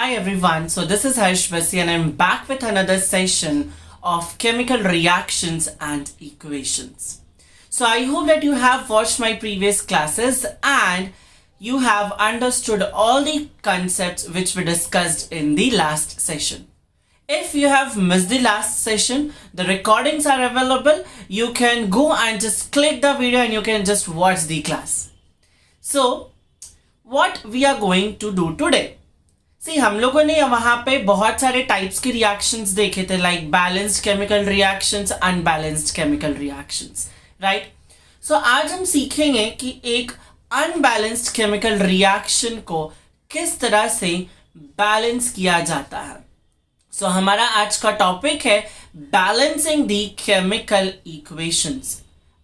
Hi everyone, so this is Harsh Basi and I'm back with another session of chemical reactions and equations. So I hope that you have watched my previous classes and you have understood all the concepts which were discussed in the last session. If you have missed the last session, the recordings are available. You can go and just click the video and you can just watch the class. So what we are going to do today? सी हम लोगों ने वहां पे बहुत सारे types के reactions देखे थे like balanced chemical reactions, unbalanced chemical reactions, right. So आज हम सीखेंगे कि एक अनबैलेंस्ड केमिकल रिएक्शन को किस तरह से बैलेंस किया जाता है. सो हमारा आज का टॉपिक है balancing the chemical equations.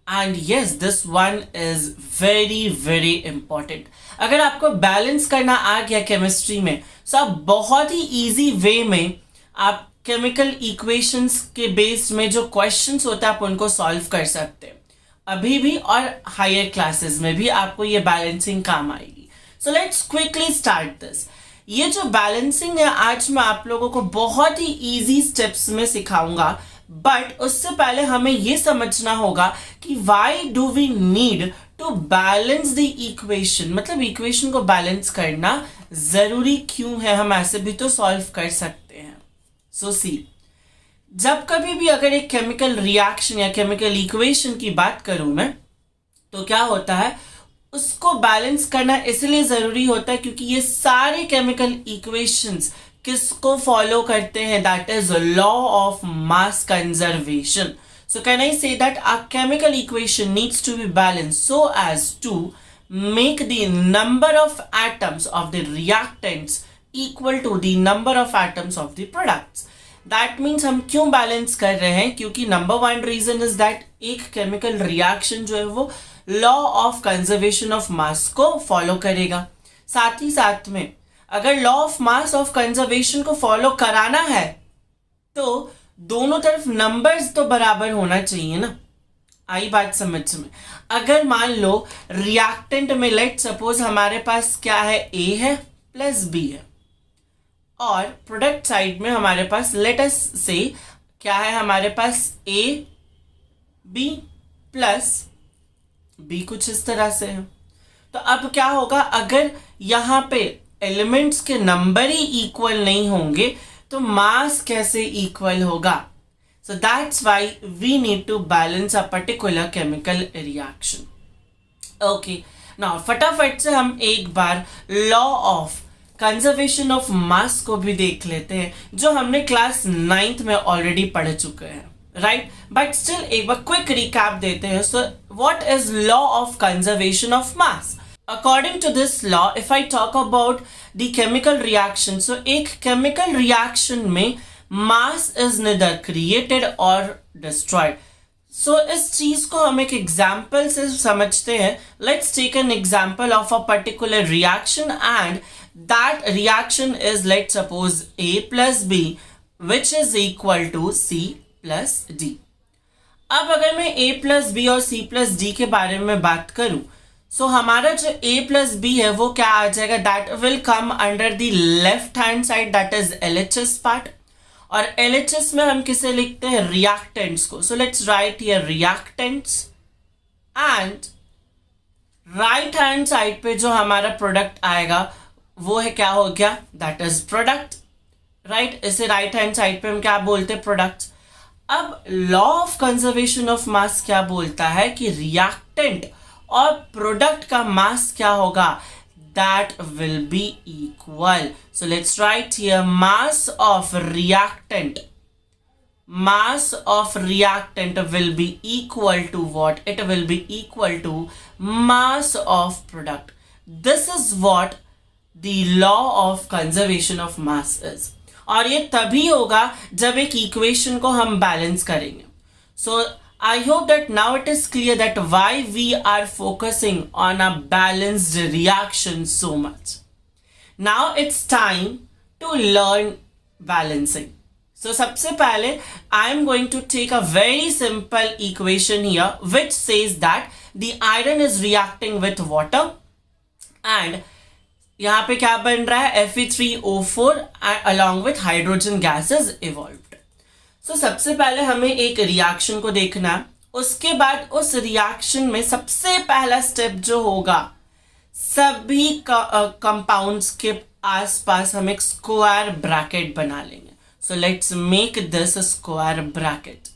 And yes, this one is very very important. अगर आपको बैलेंस करना आ गया केमिस्ट्री में, सो आप बहुत ही इजी वे में आप केमिकल इक्वेशंस के बेस्ड में जो क्वेश्चंस होते हैं आप उनको सॉल्व कर सकते हैं. अभी भी और हायर क्लासेस में भी आपको ये बैलेंसिंग काम आएगी. So let's quickly start this. ये जो बैलेंसिंग है आज मैं आप लोगों को बहुत ही इजी स्टेप्स में सिखाऊंगा, बट उससे पहले हमें ये समझना होगा कि why do we need to balance the equation. मतलब इक्वेशन को बैलेंस करना जरूरी क्यों है, हम ऐसे भी तो सॉल्व कर सकते हैं. सो सी, जब कभी भी अगर एक केमिकल रिएक्शन या केमिकल इक्वेशन की बात करूं मैं, तो क्या होता है, उसको बैलेंस करना इसलिए जरूरी होता है क्योंकि ये सारे केमिकल इक्वेशंस किसको फॉलो करते हैं, that is law of mass conservation. So can I say that a chemical equation needs to be balanced so as to make the number of atoms of the reactants equal to the number of atoms of the products. That means हम क्यों balance कर रहे हैं, क्योंकि number one reason is that एक chemical reaction जो है वो law of conservation of mass को फॉलो करेगा. साथ ही साथ में अगर law of mass of conservation को फॉलो कराना है तो दोनों तरफ नंबर्स तो बराबर होना चाहिए ना. आई बात समझ में. अगर मान लो रिएक्टेंट में लेट सपोज हमारे पास क्या है, ए है प्लस बी है, और प्रोडक्ट साइड में हमारे पास लेट अस से क्या है, हमारे पास ए बी प्लस बी, कुछ इस तरह से है. तो अब क्या होगा, अगर यहाँ पे एलिमेंट्स के नंबर ही इक्वल नहीं होंगे तो मास कैसे इक्वल होगा. So that's why we need to balance a particular chemical reaction. Okay, now फटाफट से हम एक बार law of conservation of mass को भी देख लेते हैं, जो हमने क्लास 9th में ऑलरेडी पढ़ चुके हैं, राइट. बट स्टिल एक बार क्विक रिकैप देते हैं. सो what is law of conservation of mass? According to this law, if I talk about the chemical reaction, so एक chemical reaction में mass is neither created or destroyed. So इस चीज को हम एक example से समझते हैं. Let's take an example of a particular reaction and that reaction is, let's suppose, A plus B which is equal to C plus D. अब अगर मैं A plus B और C plus D के बारे में बात करूं, सो हमारा जो A प्लस बी है वो क्या आ जाएगा, that will come under the left hand side, that is LHS part. और LHS में हम किसे लिखते हैं, रिएक्टेंट्स को. So let's write here reactants, and right hand side पे जो हमारा प्रोडक्ट आएगा वो है क्या हो गया, दैट इज प्रोडक्ट, राइट. इसे राइट हैंड साइड पे हम क्या बोलते हैं, प्रोडक्ट्स. अब लॉ ऑफ कंजर्वेशन ऑफ मास क्या बोलता है कि रिएक्टेंट और प्रोडक्ट का मास क्या होगा, that will be equal. So let's write here mass of reactant, mass of reactant will be equal to what, it will be equal to mass of product. This is what the law of conservation of mass is. और ये तभी होगा जब एक equation को हम balance करेंगे. सो I hope that now it is clear that why we are focusing on a balanced reaction so much. Now it's time to learn balancing. So सबसे पहले I am going to take a very simple equation here which says that the iron is reacting with water and यहाँ पे क्या बन रहा है, Fe3O4 along with hydrogen gases evolved. So सबसे पहले हमें एक रिएक्शन को देखना है, उसके बाद उस रिएक्शन में सबसे पहला स्टेप जो होगा, सभी कंपाउंड्स के आसपास हम एक स्क्वायर ब्रैकेट बना लेंगे। So let's make this square bracket.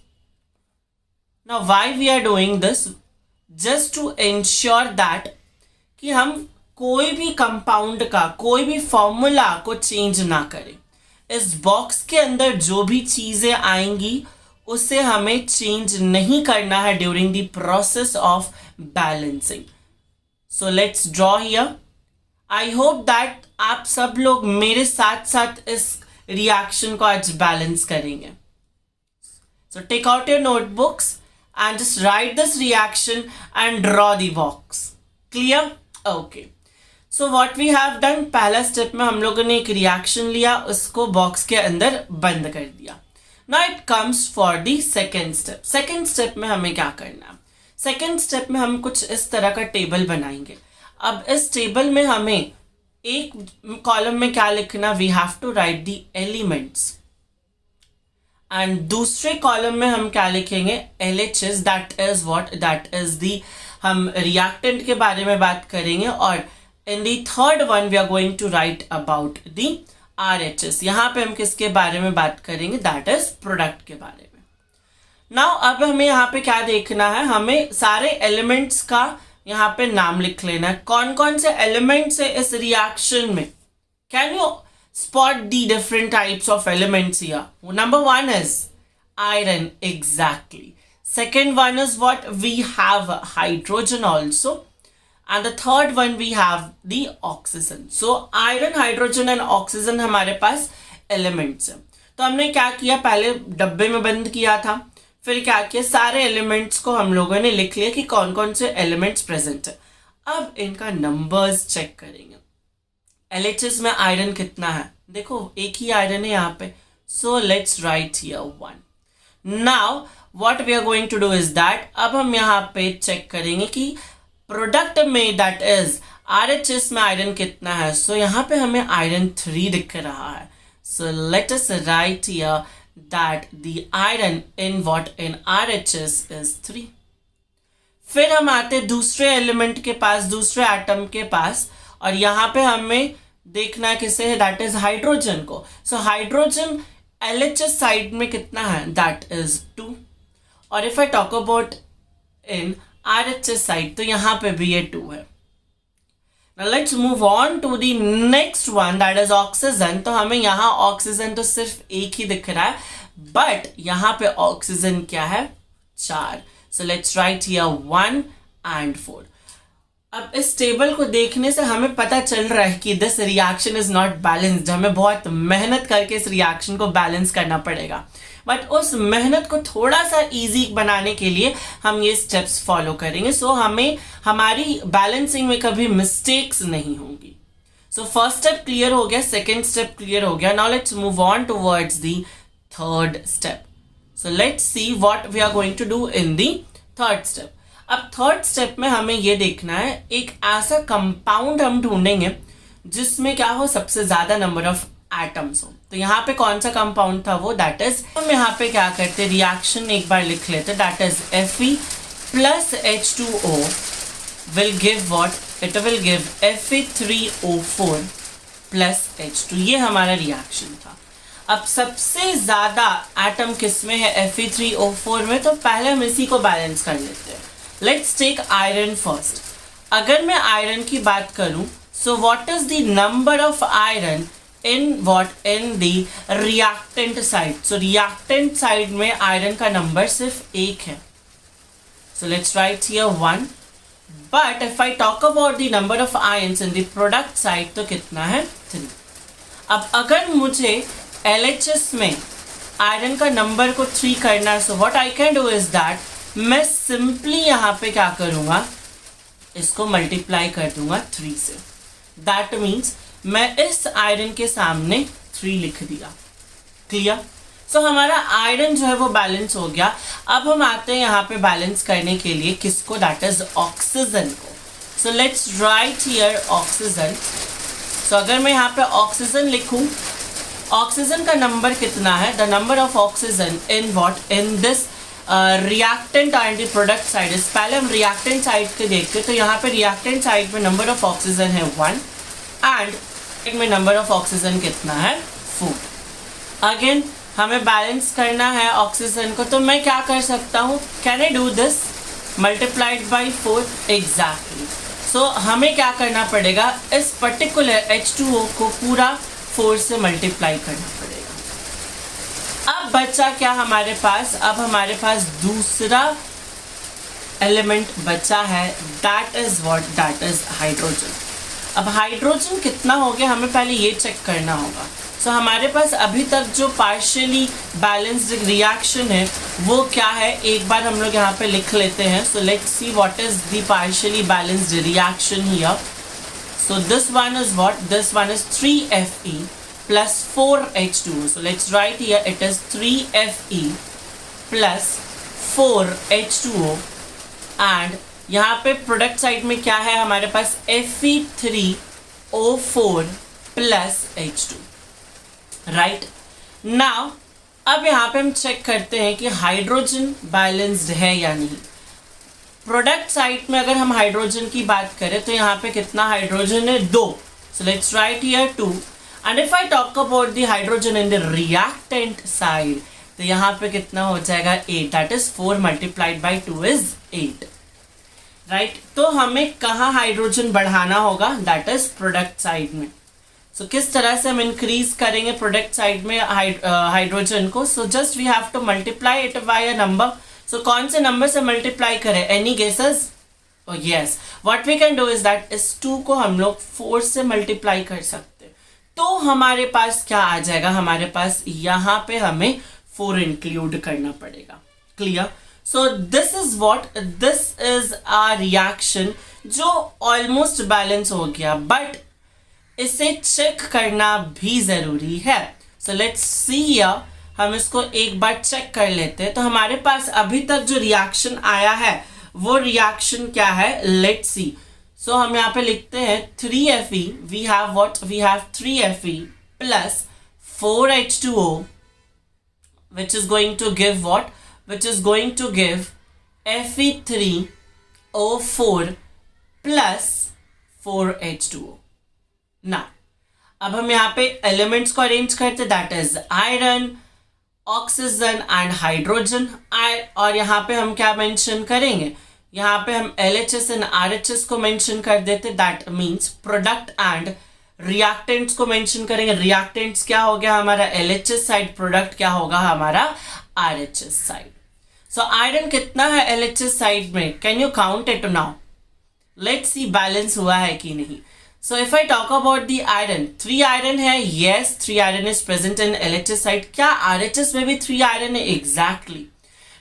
Now why we are doing this, just to ensure that कि हम कोई भी कंपाउंड का कोई भी फॉर्मूला को चेंज ना करें। इस बॉक्स के अंदर जो भी चीजें आएंगी उसे हमें चेंज नहीं करना है during the process of balancing. So let's draw here. I hope that आप सब लोग मेरे साथ साथ इस रिएक्शन को आज बैलेंस करेंगे। So take out your notebooks and just write this reaction and draw the box. Clear? Okay. So what we have done, पहला स्टेप में हम लोगों ने एक रिएक्शन लिया, उसको बॉक्स के अंदर बंद कर दिया। Now it comes for the second step. Second step में हमें क्या करना है, सेकेंड स्टेप में हम कुछ इस तरह का टेबल बनाएंगे। अब इस टेबल में हमें एक कॉलम में क्या लिखना, we have to write the elements and दूसरे कॉलम में हम क्या लिखेंगे, LHS, that is what, that is the, हम रिएक्टेंट के बारे में बात करेंगे। और in the third one we are going to write about the RHS, यहाँ पे हम किसके बारे में बात करेंगे, दैट इज प्रोडक्ट के बारे में। नाउ अब हमें यहाँ पे क्या देखना है, हमें सारे एलिमेंट्स का यहाँ पे नाम लिख लेना है। कौन कौन से एलिमेंट्स है इस रिएक्शन में, can you spot the different types of elements here? Number one is iron, exactly. Second one is what, we have hydrogen also, and the third one we have the oxygen. So iron, hydrogen and oxygen हमारे पास elements हैं। तो हमने क्या किया, पहले डब्बे में बंद किया था, फिर क्या किया, सारे एलिमेंट्स को हम लोगों ने लिख लिया कि कौन कौन से एलिमेंट्स प्रेजेंट है। अब इनका नंबर्स चेक करेंगे। LHS में आयरन कितना है, देखो एक ही आयरन है यहाँ पे, so let's write here 1। Now what we are going to do is that, अब हम यहाँ पे चेक करेंगे कि प्रोडक्ट में दैट इज RHS में आयरन कितना है। सो यहाँ पे हमें आयरन 3 दिख रहा है। So let us right here that the iron in what, in RHS is 3। फिर हम आते दूसरे एलिमेंट के पास, दूसरे एटम के पास, और यहाँ पे हमें देखना है किसे है, दैट इज हाइड्रोजन को। सो हाइड्रोजन LHS साइड में कितना है, दैट इज 2। और if I talk about in RHS side, तो यहाँ पे भी ये 2 है। Now let's move on to the next one, that is oxygen. तो हमें यहाँ ऑक्सीजन तो सिर्फ एक ही दिख रहा है, बट यहाँ पे ऑक्सीजन क्या है, 4। सो लेट्स राइट हियर 1 and 4। अब इस टेबल को देखने से हमें पता चल रहा है कि this reaction is not balanced. हमें बहुत मेहनत करके इस रिएक्शन को बैलेंस करना पड़ेगा, बट उस मेहनत को थोड़ा सा इजी बनाने के लिए हम ये स्टेप्स फॉलो करेंगे। सो हमें हमारी बैलेंसिंग में कभी मिस्टेक्स नहीं होंगी। सो फर्स्ट स्टेप क्लियर हो गया, सेकेंड स्टेप क्लियर हो गया। Now let's move on towards the third step. So let's see what we are going to do in the third step. अब थर्ड स्टेप में हमें ये देखना है, एक ऐसा कंपाउंड हम ढूंढेंगे जिसमें क्या हो, सबसे ज्यादा नंबर ऑफ एटम्स हो। तो यहाँ पे कौन सा कंपाउंड था वो, दैट इज, हम यहाँ पे क्या करते, रिएक्शन एक बार लिख लेते, that is Fe plus H2O will give what, it will give Fe3O4 plus H2। ये हमारा रिएक्शन था। अब सबसे ज्यादा एटम किस में है, Fe3O4 में, तो पहले हम इसी को बैलेंस कर लेते हैं। Let's take iron first. अगर मैं आयरन की बात करूं, so what is the number of iron in what, in the reactant side. So reactant side में आयरन का नंबर सिर्फ 1 है। So let's write here 1। But if I talk about the number of ions in the product side, तो कितना है, 3। अब अगर मुझे LHS में आयरन का नंबर को 3 करना है, so what I can do is that, मैं सिंपली यहाँ पे क्या करूँगा, इसको मल्टीप्लाई कर दूंगा 3 से। दैट मीन्स मैं इस आयरन के सामने 3 लिख दिया। क्लियर? सो हमारा आयरन जो है वो बैलेंस हो गया। अब हम आते हैं यहाँ पे बैलेंस करने के लिए किसको, दैट इज ऑक्सीजन को। So let's write here oxygen. So अगर मैं यहाँ पे ऑक्सीजन लिखूँ, ऑक्सीजन का नंबर कितना है, the number of oxygen in what, in this reactant and the product side is, पहले हम रिएक्टेंट साइड पे देखते हैं। तो यहाँ पे रिएक्टेंट साइड में नंबर ऑफ ऑक्सीजन है 1 एंड में नंबर ऑफ ऑक्सीजन कितना है 4। अगेन हमें बैलेंस करना है ऑक्सीजन को, तो मैं क्या कर सकता हूँ, can I do this, multiplied by 4 exactly. So हमें क्या करना पड़ेगा, इस पर्टिकुलर H2O को पूरा 4 से मल्टीप्लाई करना पड़ेगा। अब बचा क्या हमारे पास, अब हमारे पास दूसरा एलिमेंट बचा है, that is what, that is hydrogen. अब हाइड्रोजन कितना हो गया हमें पहले ये चेक करना होगा। सो हमारे पास अभी तक जो पार्शियली बैलेंस्ड रिएक्शन है वो क्या है, एक बार हम लोग यहाँ पे लिख लेते हैं। सो let's see what is the partially balanced reaction here. So this one is what? This one is 3Fe plus 4H2O. So let's write here it is 3Fe plus 4H2O and यहाँ पे प्रोडक्ट साइड में क्या है हमारे पास, Fe3O4 plus H2, right. Now अब यहाँ पे हम चेक करते हैं कि हाइड्रोजन बैलेंस्ड है या नहीं। प्रोडक्ट साइड में अगर हम हाइड्रोजन की बात करें तो यहाँ पे कितना हाइड्रोजन है, 2। So let's write here 2 and if I talk about the hydrogen in the reactant side तो यहाँ पे कितना हो जाएगा 8, that is 4 multiplied by 2 is 8, right. तो हमें कहाँ हाइड्रोजन बढ़ाना होगा, दैट इज प्रोडक्ट साइड में। सो किस तरह से हम इंक्रीज करेंगे प्रोडक्ट साइड में हाइड्रोजन को, so just we have to multiply it by a number. So कौन से नंबर से मल्टीप्लाई करें, any guesses? Yes, what we can do is that इस 2 को हम लोग 4 से मल्टीप्लाई कर सकते हैं। तो हमारे पास क्या आ जाएगा, हमारे पास यहाँ पे हमें 4 इंक्लूड करना पड़ेगा। Clear? So this is what, this is a reaction जो ऑलमोस्ट बैलेंस हो गया, बट इसे चेक करना भी जरूरी है। सो लेट्स सी हियर, हम इसको एक बार चेक कर लेते हैं। तो हमारे पास अभी तक जो रिएक्शन आया है वो रिएक्शन क्या है, लेट्स सी। सो हम यहाँ पे लिखते हैं 3Fe, we have what, we have 3Fe plus 4H2O which is going to give what, which is going to give Fe3O4 plus 4H2O। ना अब हम यहाँ पे एलिमेंट्स को अरेंज करते, that is iron, oxygen and hydrogen. और यहाँ पे हम क्या मेंशन करेंगे, यहाँ पे हम LHS एंड RHS को मेंशन कर देते, that means product and reactants को मेंशन करेंगे। रिएक्टेंट्स क्या हो गया हमारा LHS साइड, प्रोडक्ट क्या होगा हमारा RHS साइड। सो आयरन कितना है LHS साइड में, can you count it now, let's see balance हुआ है कि नहीं। So if I talk about the iron, 3 iron है, yes 3 iron is present in LHS side। क्या RHS में भी 3 iron है? Exactly।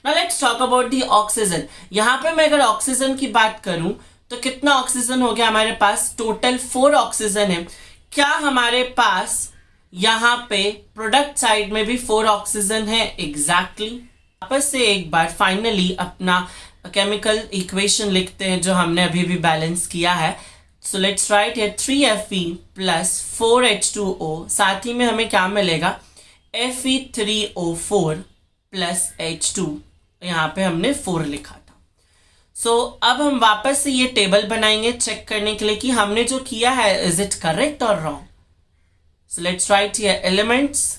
Now let's talk about the oxygen। यहाँ पे मैं अगर ऑक्सीजन की बात करूँ तो कितना ऑक्सीजन हो गया हमारे पास, टोटल 4 ऑक्सीजन है। क्या हमारे पास यहाँ पे प्रोडक्ट साइड में भी 4 ऑक्सीजन है? Exactly। वापस से एक बार फाइनली अपना केमिकल इक्वेशन लिखते हैं जो हमने अभी भी बैलेंस किया है। So let's write here 3Fe plus 4H2O, साथ ही में हमें क्या मिलेगा, Fe3O4 plus H2, यहाँ पे हमने 4 लिखा था। So अब हम वापस से ये टेबल बनाएंगे चेक करने के लिए कि हमने जो किया है इज इट करेक्ट और wrong. So let's write here elements,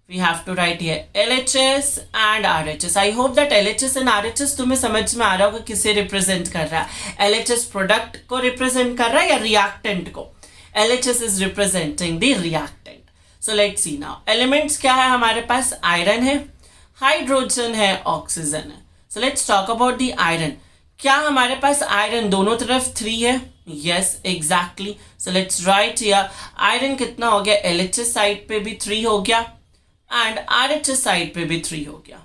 we have to write here LHS and RHS। I hope that LHS and RHS तुम्हें समझ में आ रहा होगा किसे रिप्रेजेंट कर रहा है। LHS प्रोडक्ट को रिप्रेजेंट कर रहा है या रिएक्टेंट को? LHS is representing the reactant। So let's see now, elements क्या है हमारे पास, आयरन है, हाइड्रोजन है, ऑक्सीजन है। So let's talk about the iron। क्या हमारे पास आयरन दोनों तरफ 3 है? Yes, exactly। So let's write here, iron कितना हो गया, LHS साइड पे भी 3 हो गया एंड RHS साइड पे भी 3 हो गया।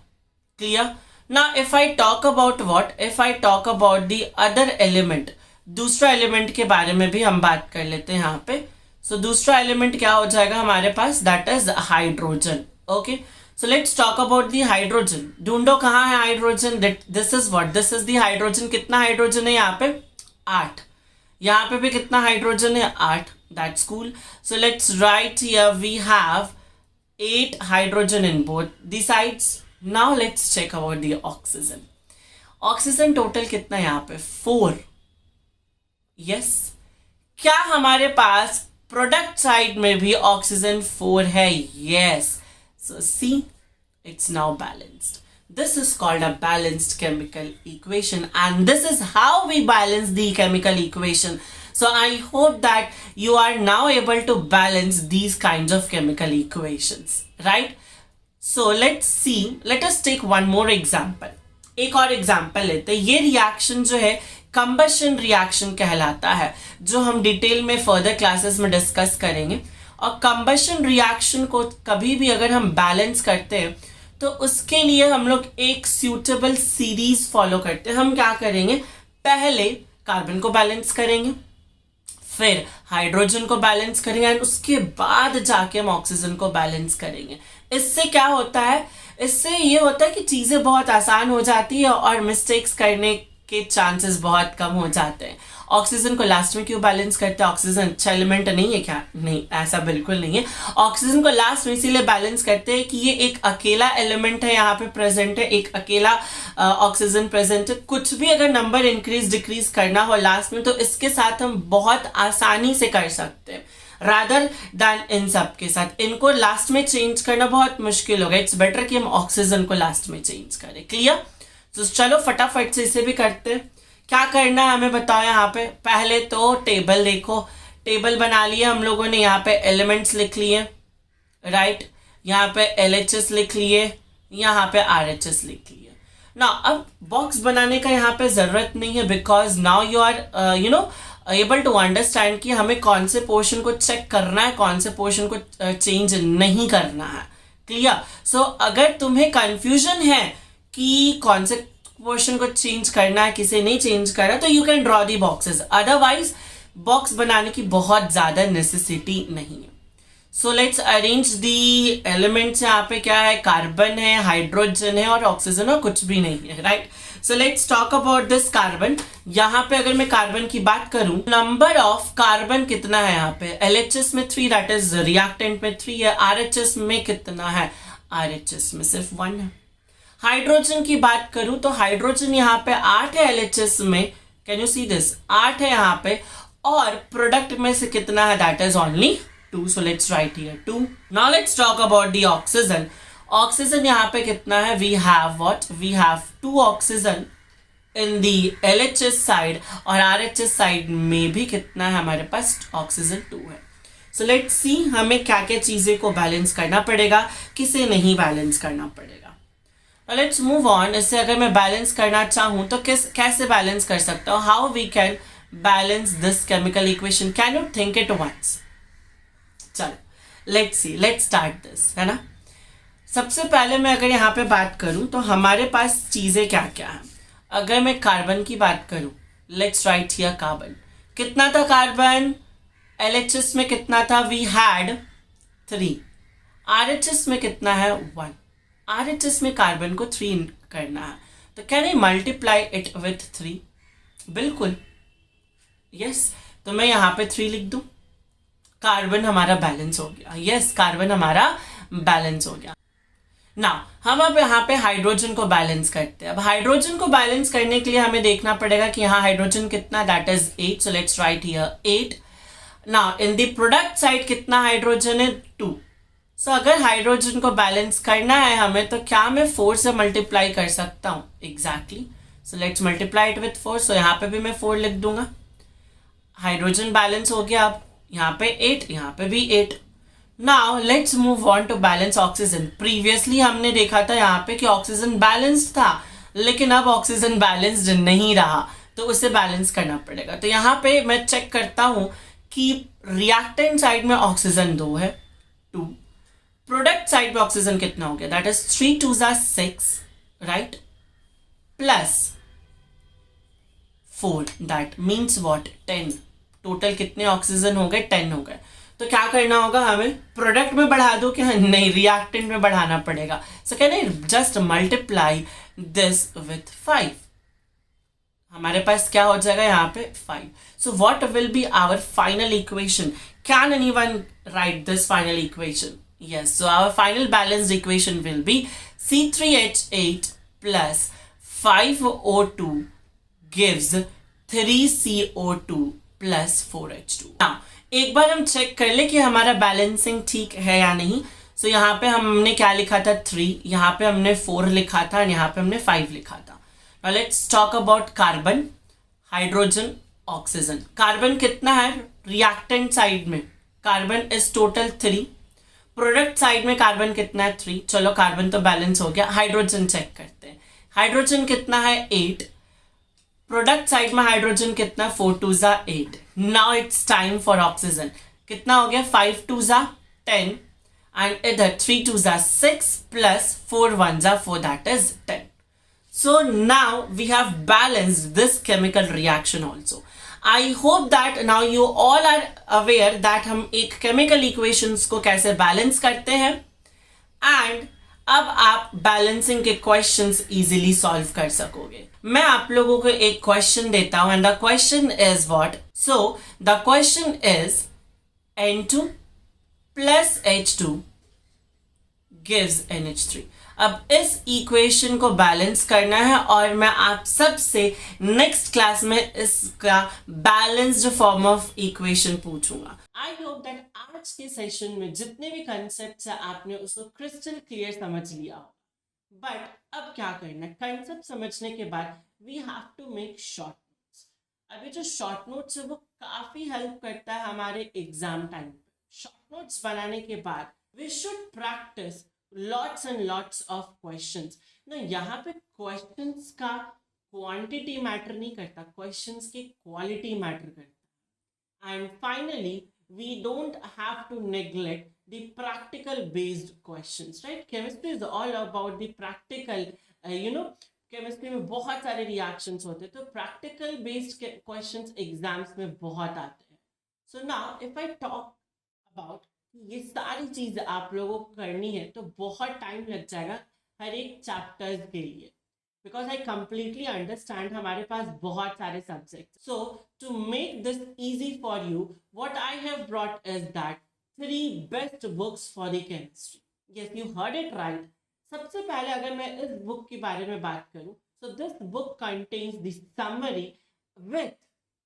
Clear? Now if I talk about what, if I talk about the other element, दूसरा एलिमेंट के बारे में भी हम बात कर लेते हैं यहाँ पे। सो दूसरा एलिमेंट क्या हो जाएगा हमारे पास, that is hydrogen. Okay, so let's talk about the hydrogen. ढूंढो कहाँ है hydrogen, this is what, this is the hydrogen. कितना हाइड्रोजन है यहाँ पे, 8। यहाँ पे भी कितना हाइड्रोजन है, 8। That's cool. So let's write here we have 8 hydrogen in both the sides. Now let's check about the oxygen. Oxygen total कितना है यहाँ पे 4. Yes. क्या हमारे पास प्रोडक्ट साइड में भी ऑक्सीजन 4 है? Yes. So see, it's now balanced. This is called a balanced chemical equation, and this is how we balance the chemical equation. So I hope that you are now able to balance these kinds of chemical equations, right? So let's see, let us take one more example. एक और example लेते हैं. ये reaction जो है combustion reaction कहलाता है, जो हम डिटेल में फर्दर क्लासेस में डिस्कस करेंगे. और कंबशन रिएक्शन को कभी भी अगर हम बैलेंस करते हैं तो उसके लिए हम लोग एक सूटेबल सीरीज फॉलो करते हैं. हम क्या करेंगे, पहले कार्बन को बैलेंस करेंगे, फिर हाइड्रोजन को बैलेंस करेंगे, एंड उसके बाद जाके हम ऑक्सीजन को बैलेंस करेंगे. इससे क्या होता है, इससे ये होता है कि चीज़ें बहुत आसान हो जाती है और मिस्टेक्स करने के चांसेस बहुत कम हो जाते हैं. ऑक्सीजन को लास्ट में क्यों बैलेंस करते हैं? ऑक्सीजन अच्छा एलिमेंट नहीं है क्या? नहीं, ऐसा बिल्कुल नहीं है. ऑक्सीजन को लास्ट में इसीलिए बैलेंस करते हैं कि ये एक अकेला एलिमेंट है, यहाँ पे प्रेजेंट है, एक अकेला ऑक्सीजन प्रेजेंट है. कुछ भी अगर नंबर इंक्रीज डिक्रीज करना हो लास्ट में तो इसके साथ हम बहुत आसानी से कर सकते हैं, रादर दैन इन सब के साथ. इनको लास्ट में चेंज करना बहुत मुश्किल होगा. इट्स बेटर कि हम ऑक्सीजन को लास्ट में चेंज करें. क्लियर? तो चलो फटाफट से इसे भी करते हैं. क्या करना है हमें बताओ. यहाँ पे पहले तो टेबल देखो, टेबल बना लिया हम लोगों ने. यहाँ पे एलिमेंट्स लिख लिए, राइट. यहाँ पे LHS लिख लिए, यहाँ पे RHS लिख लिए. ना अब बॉक्स बनाने का यहाँ पे ज़रूरत नहीं है, because now you are able to understand कि हमें कौन से पोर्शन को चेक करना है, कौन से पोर्शन को चेंज नहीं करना है. क्लियर? सो अगर तुम्हें कंफ्यूजन है कि कौन से पोर्शन को चेंज करना है, किसे नहीं चेंज करना, तो you can draw the boxes. Otherwise box बनाने की बहुत ज़्यादा नेसेसिटी नहीं है. So let's arrange the elements. यहाँ पे क्या है, कार्बन है, हाइड्रोजन है और ऑक्सीजन, और कुछ भी नहीं है, right. So let's talk about this carbon. यहाँ पे अगर मैं कार्बन की बात करूं, नंबर ऑफ कार्बन कितना है यहाँ पे? LHS में 3, दैट इज रिएक्टेंट में 3 है. RHS में कितना है? RHS में सिर्फ 1 है. हाइड्रोजन की बात करूं तो हाइड्रोजन यहाँ पे 8 है LHS में. Can you see this? 8 है यहाँ पे. और प्रोडक्ट में से कितना है? That is only 2. So let's write here 2. Now let's talk about the oxygen. Oxygen यहाँ पे कितना है? We have what? We have 2 oxygen in the LHS side, और RHS साइड में भी कितना है हमारे पास? ऑक्सीजन 2 है. सो लेट्स सी हमें क्या क्या चीज़ें को बैलेंस करना पड़ेगा, किसे नहीं बैलेंस करना पड़ेगा. Let's move on. इससे अगर मैं बैलेंस करना चाहूँ तो कैसे बैलेंस कर सकता हूँ? How we can balance this chemical equation? Can you think it once? चलो let's see, let's start this, है ना. सबसे पहले मैं अगर यहाँ पे बात करूँ तो हमारे पास चीज़ें क्या क्या हैं. अगर मैं कार्बन की बात करूँ, लेट्स राइट हियर कार्बन. कितना था कार्बन? LHS में कितना था? We had 3. RHS में कितना है? 1. RHS में कार्बन को 3 करना है, तो can I multiply it with 3? बिल्कुल, यस. तो मैं यहाँ पे 3 लिख दूँ. कार्बन हमारा बैलेंस हो गया. यस, कार्बन हमारा बैलेंस हो गया. ना हम अब यहाँ पे हाइड्रोजन को बैलेंस करते हैं. अब हाइड्रोजन को बैलेंस करने के लिए हमें देखना पड़ेगा कि यहाँ हाइड्रोजन कितना, that is 8. So let's write here 8. ना इन द प्रोडक्ट साइड कितना हाइड्रोजन है? 2. सो अगर हाइड्रोजन को बैलेंस करना है हमें, तो क्या मैं 4 से मल्टीप्लाई कर सकता हूँ? Exactly. So let's multiply it with 4. सो यहाँ पे भी मैं 4 लिख दूंगा. हाइड्रोजन बैलेंस हो गया. अब यहाँ पे 8, यहाँ पे भी 8. Now let's move on to balance oxygen. Previously हमने देखा था यहाँ पे कि ऑक्सीजन बैलेंस्ड था, लेकिन अब ऑक्सीजन बैलेंस्ड नहीं रहा, तो उसे बैलेंस करना पड़ेगा. तो यहाँ पे मैं चेक करता हूँ कि रिएक्टेंट साइड में ऑक्सीजन 2 है, 2. प्रोडक्ट साइड पे ऑक्सीजन कितना हो गया? That is 3 2 6, right, plus 4, that means what? 10. Total कितने ऑक्सीजन हो गए? 10 हो गए. तो क्या करना होगा हमें? प्रोडक्ट में बढ़ा दो कि नहीं, रिएक्टेंट में बढ़ाना पड़ेगा. So can I just multiply this with 5? हमारे पास क्या हो जाएगा यहाँ पे? 5. So what will be our final equation? Can anyone write this final equation? Yes, so our final balanced equation will be C3H8 plus 5O2 gives 3CO2 plus 4H2. Now, एक बार हम check कर ले कि हमारा बैलेंसिंग ठीक है या नहीं. सो यहाँ पे हमने क्या लिखा था 3, यहाँ पे हमने 4 लिखा था और यहाँ पे हमने 5 लिखा था. Now let's talk about carbon, hydrogen, oxygen. Carbon कितना है रिएक्टेंट साइड में? Carbon is total 3. Product side में कार्बन कितना है 3. चलो कार्बन तो बैलेंस हो गया. हाइड्रोजन चेक करते हैं. हाइड्रोजन कितना है 8. प्रोडक्ट साइड में हाइड्रोजन कितना 4 2 ज़ा 8. Now it's time for oxygen. कितना हो गया 5 2 ज़ा 10 एंड इधर 3 2 ज़ा 6 प्लस 4 1 ज़ा 4 that is 10. So now we have balanced this chemical reaction also. I hope that now you all are aware that हम एक chemical equations को कैसे balance करते हैं and अब आप balancing के questions easily solve कर सकोगे. मैं आप लोगों को एक question देता हूँ and the question is what? So the question is N2 plus H2 gives NH3. अब इस इक्वेशन को बैलेंस करना है और मैं आप सबसे नेक्स्ट क्लास में इसका बैलेंस्ड फॉर्म ऑफ इक्वेशन पूछूंगा. आई होप दैट आज के सेशन में जितने भी कंसेप्ट है आपने उसको क्रिस्टल क्लियर समझ लिया हो. बट अब क्या करना है, कंसेप्ट समझने के बाद we have to make short notes. अभी जो शॉर्ट नोट्स है वो काफी हेल्प करता है हमारे एग्जाम टाइम पे. शॉर्ट नोट्स बनाने के बाद we should practice lots and lots of questions. ना यहाँ पे questions का quantity matter नहीं करता, questions की quality matter करता. And finally we don't have to neglect the practical based questions, right? Chemistry is all about the practical, chemistry में बहुत सारे reactions होते हैं, तो practical based questions exams में बहुत आते हैं. So now if I talk about ये सारी चीज आप लोगों को करनी है तो बहुत टाइम लग जाएगा हर एक चैप्टर्स के लिए, बिकॉज आई कंप्लीटली अंडरस्टैंड हमारे पास बहुत सारे subject. So to make this easy for you what I have brought is that 3 best books for the chemistry. Yes, you heard it right. सबसे पहले अगर मैं इस बुक के बारे में बात करूं, so this book contains the summary with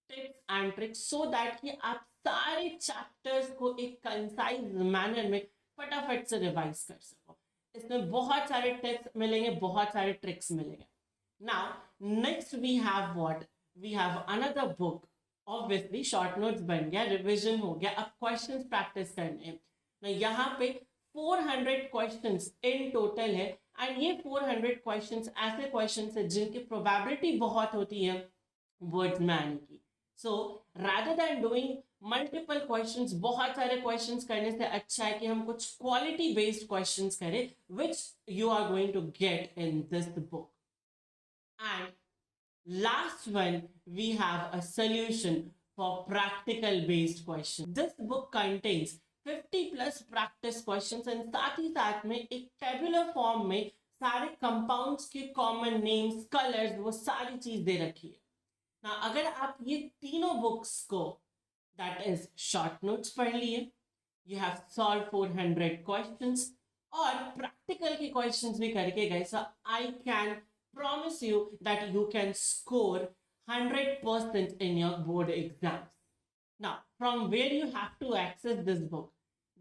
tips and tricks so that कि आप सारे चैप्टर्स को एक कंसाइज मैनर में फटाफट से रिवाइज कर सको. इसमें बहुत सारे टिप्स मिलेंगे, बहुत सारे ट्रिक्स मिलेंगे. Now next we have what, we have another book. Obviously short notes बन गया, रिवीजन हो गया, अब क्वेश्चंस प्रैक्टिस करने हैं. यहाँ पे 400 क्वेश्चंस इन टोटल है एंड ये 400 क्वेश्चंस ऐसे क्वेश्चंस है जिनकी प्रोबेबिलिटी बहुत होती है वर्ड्स में आने की. So rather than doing multiple questions, बहुत सारे क्वेश्चंस करने से अच्छा है कि हम कुछ क्वालिटी बेस्ड क्वेश्चंस करें which you are going to get in this book. And last one, we have a solution for practical based questions. This book contains 50 plus practice questions and साथ ही साथ में एक tabular form में सारे compounds के common names, colors, वो सारी चीज दे रखी है. ना अगर आप ये तीनों बुक्स को that is short notes पढ़ लिए, you have solved 400 questions और practical के questions भी करके गए, so I can promise you that you can score 100% in your board exams. Now from where you have to access this book,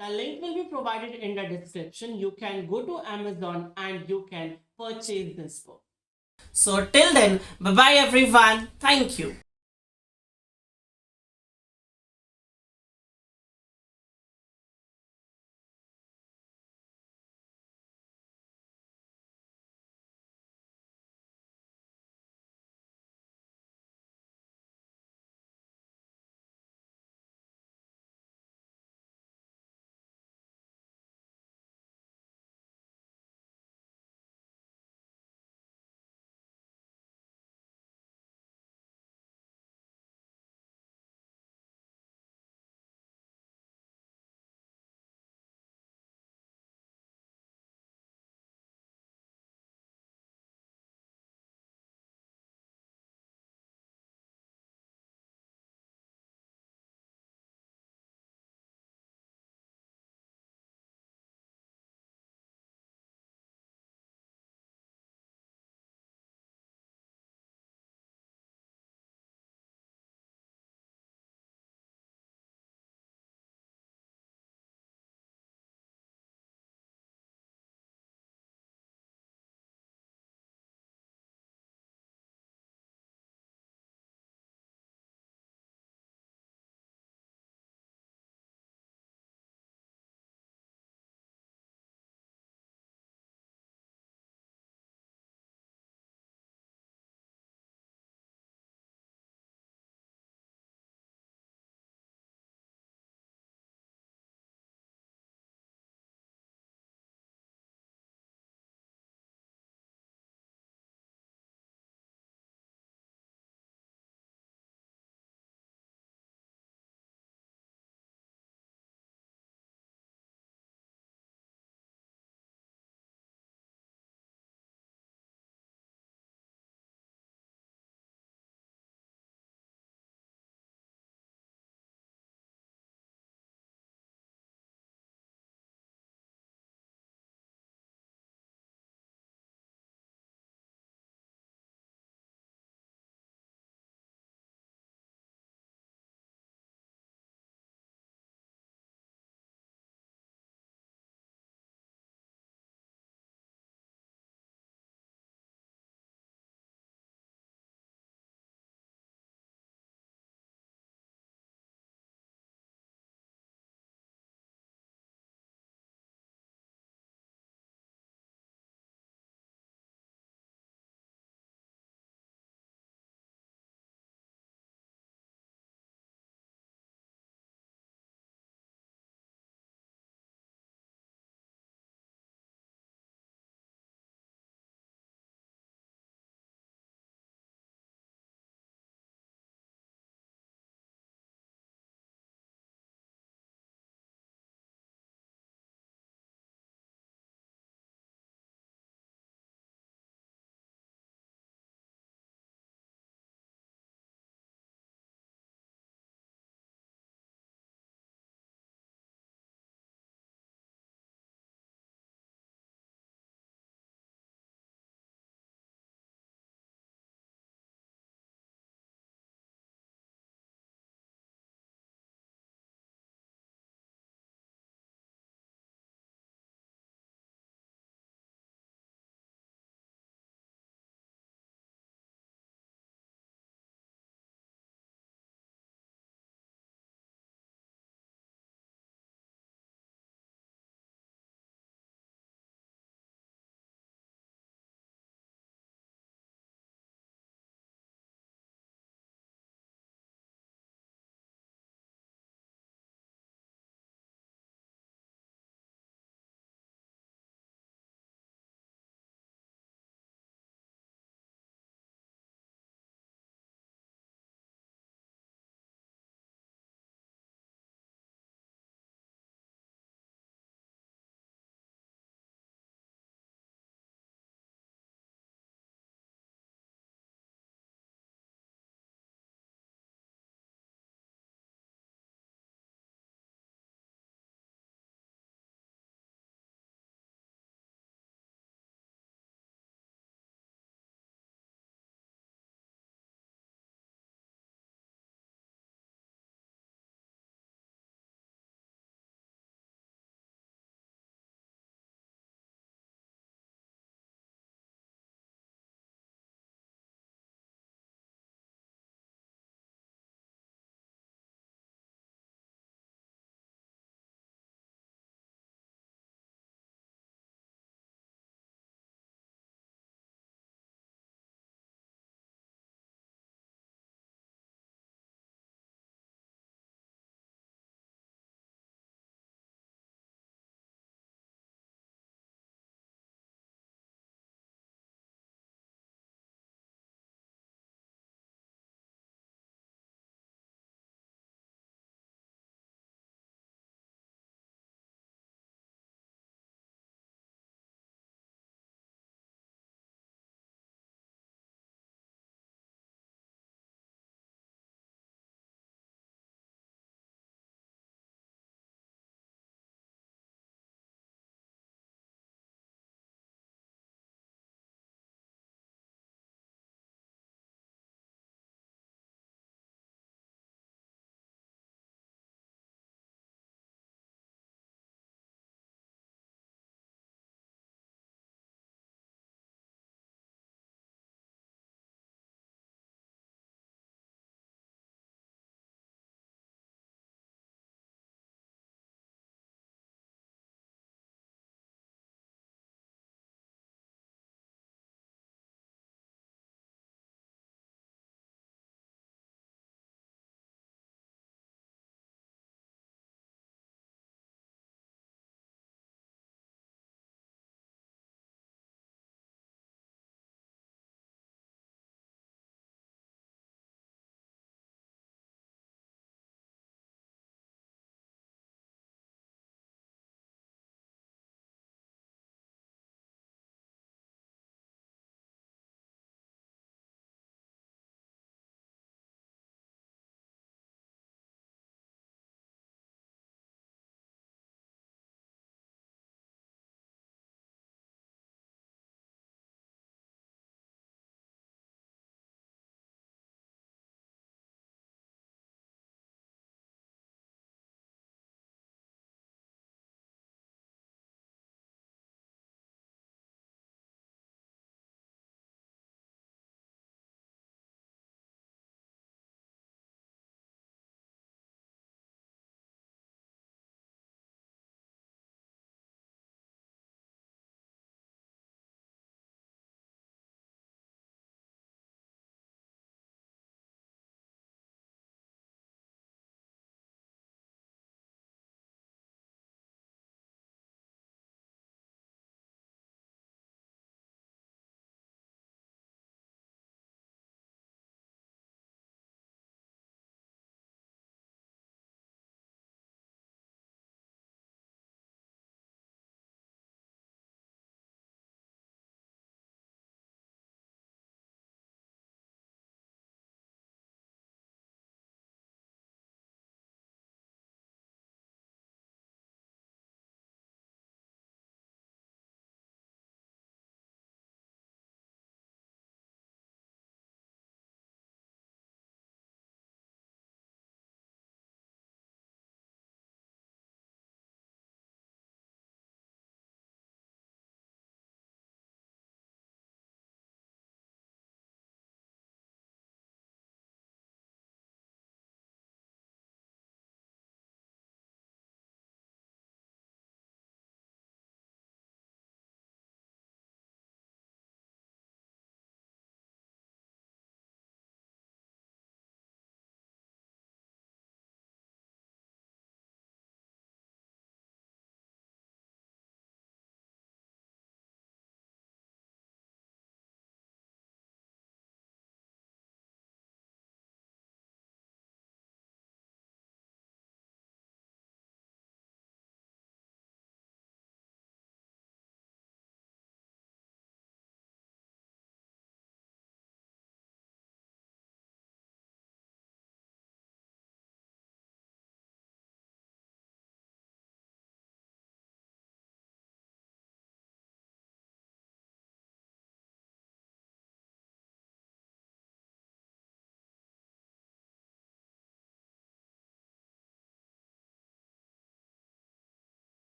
the link will be provided in the description. You can go to Amazon and you can purchase this book. So till then, bye bye everyone. Thank you.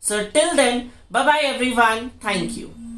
So till then, bye bye everyone. Thank you.